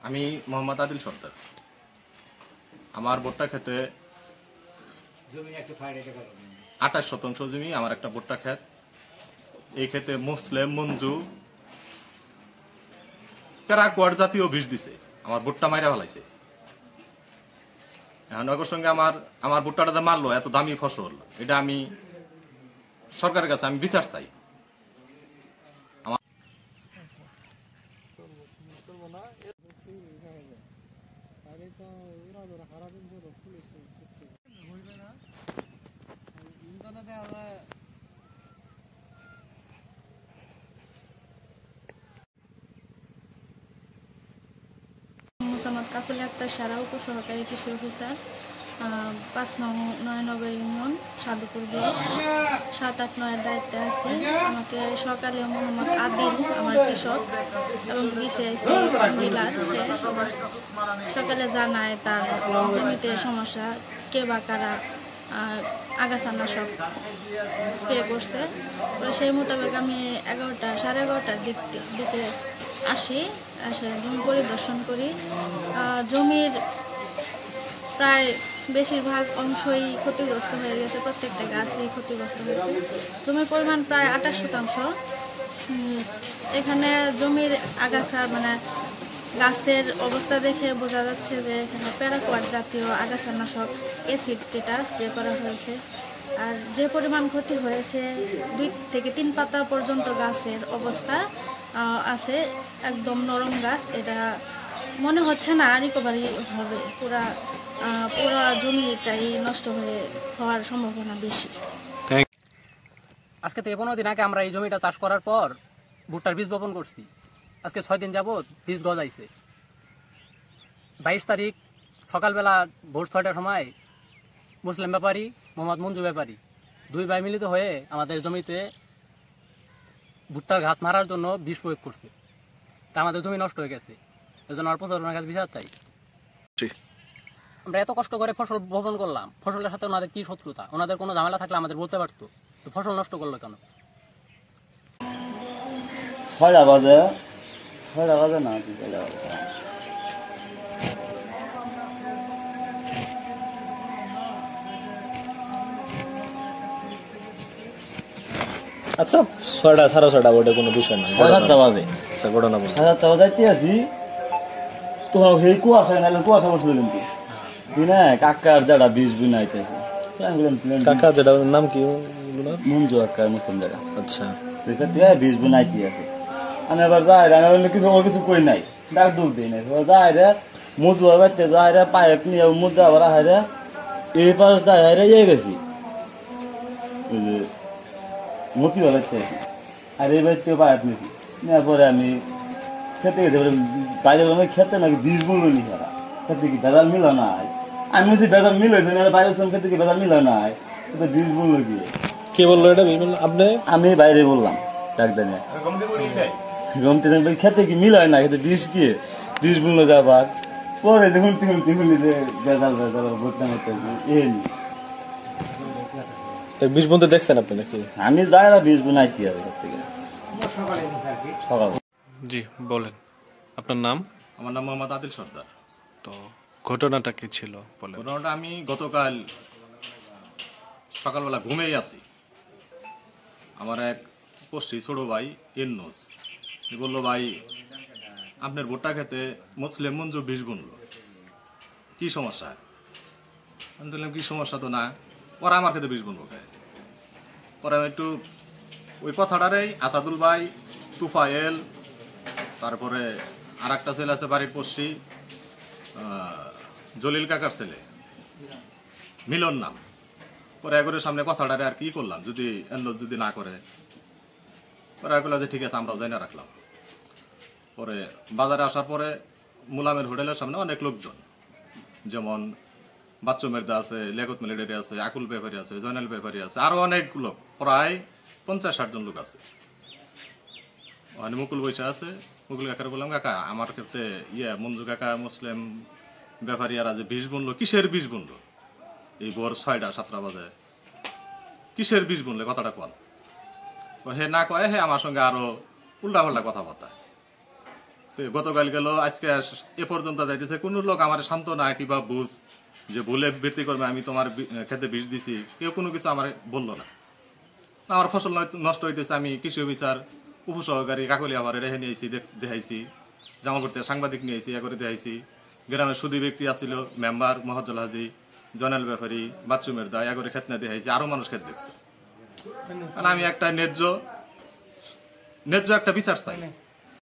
আমি মোহাম্মদ আদিল সর্দার। আমার ভুট্টা খেতে 28% জমি, আমার একটা ভুট্টা ক্ষেত। এই ক্ষেতে মুসলিম মঞ্জু প্যারাকোয়ার জাতীয় বিষ দিছে, আমার ভুট্টা মাইরা ফেলাইছে। এখন ওর সঙ্গে আমার ভুট্টাটা যে মারলো, এত দামি ফসল, এটা আমি সরকারের কাছে আমি বিচার চাই। মোসাম্মদ কাকুলি আক্তার সারা, উপসহকারী কৃষি অফিসার, 5 নং 9 নগর ইউনিয়ন, সাধুপুর ব্লক, 7-8-9 দায়িত্বে আছে। আমাকে সকালে মোহাম্মদ আদিল, আমার কৃষক এবং বিসিআইসি ডিলার, সে সকালে জানায় তার জমিতে সমস্যা, কে বা কারা আগাছানাশক স্প্রে করছে। সেই মোতাবেক আমি 11:30 দিকে আসি, জমি পরিদর্শন করি। জমির প্রায় বেশিরভাগ অংশই ক্ষতিগ্রস্ত হয়ে গেছে, প্রত্যেকটা গাছই ক্ষতিগ্রস্ত হয়েছে। জমির পরিমাণ প্রায় 28%। এখানে জমির আগাছা গাছের অবস্থা দেখে বোঝা যাচ্ছে যে এখানে প্যারাকোয়াট জাতীয় আগাছানাশক অ্যাসিড যেটা স্প্রে করা হয়েছে। আর যে পরিমাণ ক্ষতি হয়েছে, 2 থেকে 3 পাতা পর্যন্ত গাছের অবস্থা আছে, একদম নরম গাছ। এটা মনে হচ্ছে না রিকভারি হবে, পুরা জমিটাই নষ্ট হওয়ার সম্ভাবনা বেশি। আজকে থেকে 15 দিন আগে আমরা এই জমিটা চাষ করার পর ভুট্টার বীজ বপন করছি। আজকে 6 দিন যাবত বীজ গজাইছে। 22 তারিখ সকালবেলা ভোর 6টার সময় মুসলিম ব্যাপারী, মোহাম্মদ মঞ্জু ব্যাপারী, 2 ভাই মিলিত হয়ে আমাদের জমিতে ভুট্টার ঘাস মারার জন্য বিষ প্রয়োগ করছে। তা আমাদের জমি নষ্ট হয়ে গেছে। এজন্য আর প্রশাসনের কাছে বিচার চাই। আমরা এত কষ্ট করে ফসল বপন করলাম, ফসলের সাথে ওনাদের কি শত্রুতা? ওনাদের কোনো ঝামেলা থাকলে আমাদের বলতে পারতো, তো ফসল নষ্ট করলো কেন? 6টা বাজে না, আচ্ছা 6টা 6:30 ওটা কোনো বিষয় না। 7টা বাজে, আচ্ছা ঘটনা বল। 7টা বাজাইতে আছি তো সেই কুয়াশা বসলো কিন্তু দিনে কাকার যারা বীজ বুনাইতেছে। কাকা যেটা নাম কি? মঞ্জু আক্কার মুসলিম যারা। আচ্ছা বীজ বুনাইতে আছে। আমি আবার যাই আমি কিছু কই নাই, ডাক ডুক দিই নাই, যাই রে মজু বাড়তে যাই রে, পাইপ নিয়ে মুদ্রা আবার হাইরে এই পাশ দায় হাইরে ইয়ে গেছি মতি বাড়াচ্ছে আছি। আর এই বাড়িতে পাইপ নিয়েছি, নেওয়ার পরে আমি খেতে গেছি। বাইরে খেতে নাকি বীজ বুনলো নি, তারা খেতে কি ভেজাল মিল নাই? আমি বলছি ভেজাল মিল হয়েছে না, বাইরে খেতে কি ভেজাল মিল নাই, বীজ বুনলো গিয়ে কে বললো এটা? আপনি? আমি বাইরে বললাম একদিনে খেতে কি মিল হয় না, খেতে বীজ গিয়ে বীজ বুনলো যাবার পরে দেখুন তিহুন যে ভেজাল ভর্তা মতো বীজ বুনতে দেখছেন আপনি নাকি? আমি যাই না বীজ বুনাইতে হবে সকাল। জি বলেন, আপনার নাম? আমার নাম মোহাম্মদ আদিল সর্দার। তো ঘটনাটা কি ছিল বলেন। ঘটনাটা, আমি গতকাল সকালবেলা ঘুমেই আছি। আমার এক পশ্চি ছোট ভাই ইন্নুস বললো, ভাই আপনার ভুট্টা খেতে মুসলিম মঞ্জু বিষ বুনলো, কি সমস্যা? আমি বললাম কি সমস্যা তো না, ওরা আমার খেতে বিষ বুনবো খায়। পরে আমি একটু ওই কথাটারেই আসাদুল ভাই, তুফায়েল, তারপরে আর একটা ছেলে আছে বাড়ির পশ্চি, জলিল কাকার ছেলে মিলন নাম। পরে একবারের সামনে কথাটারে আর কি করলাম, যদি না করে, পরে আর যে ঠিক আছে আমরাও যাই না রাখলাম। পরে বাজারে আসার পরে মুলামের হোটেলের সামনে অনেক লোকজন, যেমন বাচ্চু মেরদা আছে, লেগত মেলেডারি আছে, আকুল ব্যাপারী আছে, জয়নাল ব্যাপারী আছে, আরো অনেক লোক, প্রায় 50-60 জন লোক আছে। ওখানে মুকুল বৈশা আছে। মুকুল কাকার বললাম, কাকা আমার ক্ষেত্রে মঞ্জু কাকা মুসলিম ব্যাপারীরা যে বিষ বুনলো, কিসের বিষ বুনলো এই ভোর 6টা-7টা বাজে? কিসের বিষ বুনলে কথাটা কোন? হে না কয়, হে আমার সঙ্গে আরো উল্টা পাল্টা কথাবার্তা। তো গতকাল গেল, আজকে এ পর্যন্ত যাইতেছে, কোন লোক আমার সান্ত্বনা কিংবা বুঝ যে ভুলে ব্যতিক্রমে আমি তোমার খেতে বিষ দিছি, কেউ কোনো কিছু আমার বললো না। আমার ফসল নষ্ট হইতেছে, আমি কৃষি অফিসার উপসহকারী কাকলিয়া আবার রেখে নিয়েছি, দেখাইছি, জামা করতে সাংবাদিক নিয়েছি, করে দেখাইছি। গ্রামের সুদী ব্যক্তি আসছিল, মেম্বার মহাজ্জল হাজি, জয়নাল ব্যাপারী, বাথরুমের দায় করে খেত না দেখাইছি, আরো মানুষ খেত দেখছে। কারণ আমি একটা ন্যায্য একটা বিচার চাই।